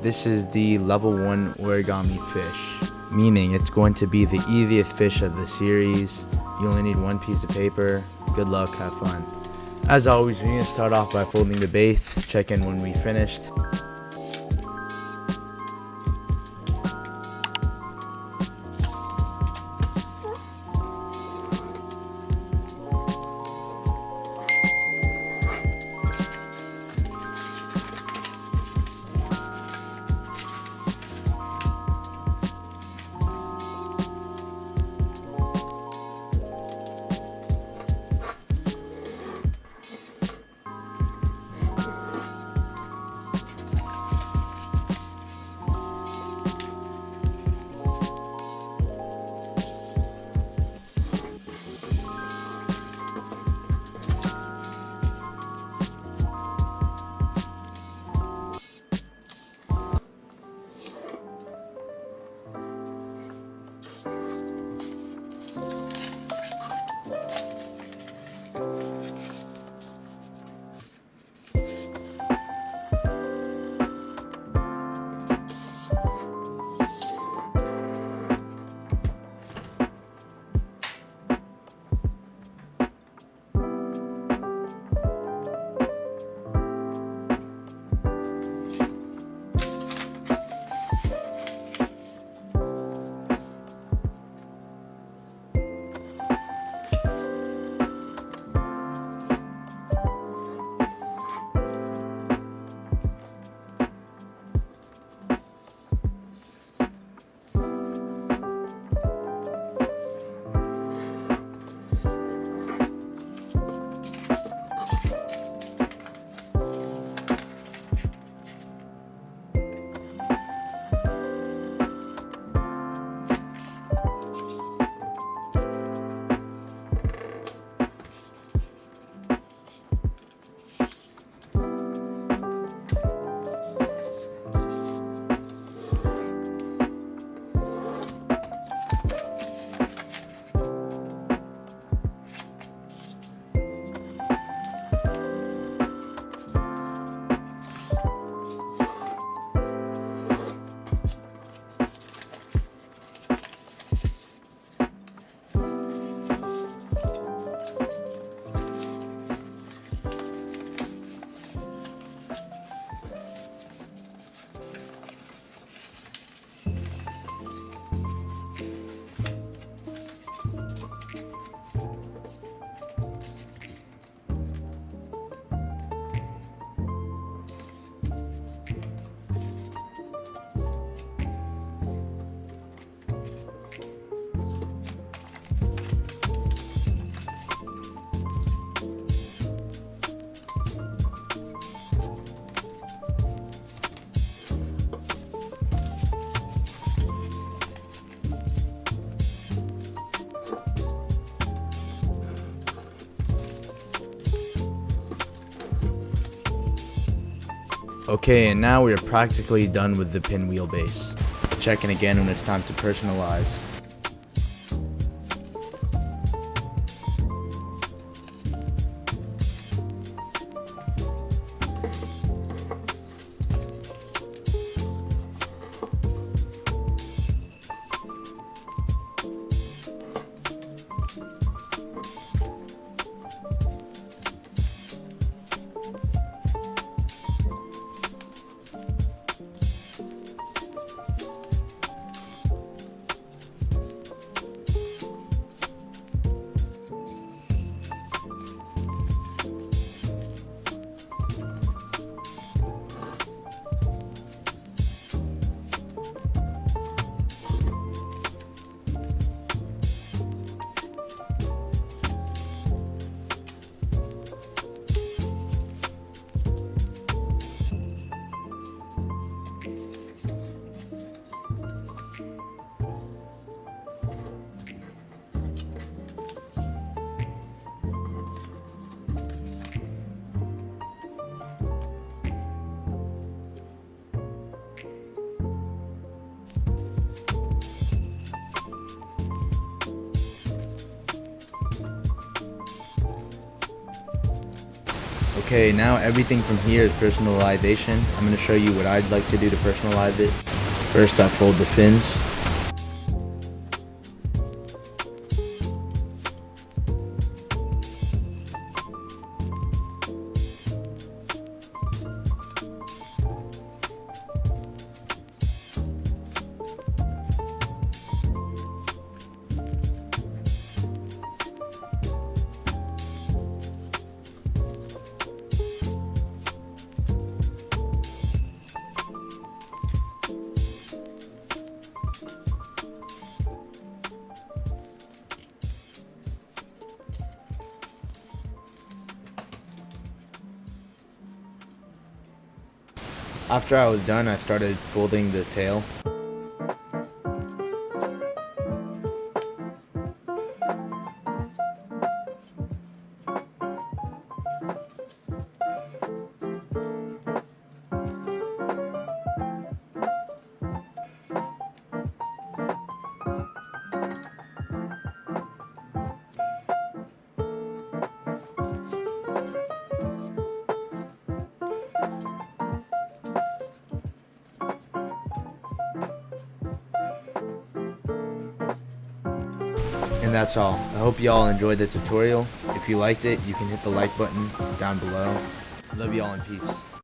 This is the level 1 origami fish, meaning it's going to be the easiest fish of the series. You only need one piece of paper. Good luck, have fun. As always, we're going to start off by folding the base, check in when we finished. Okay, and now we are practically done with the pinwheel base. Check in again when it's time to personalize. Okay, now everything from here is personalization. I'm going to show you what I'd like to do to personalize it. First, I fold the fins. After I was done, I started folding the tail. And that's all. I hope you all enjoyed the tutorial. If you liked it, you can hit the like button down below. Love you all and peace.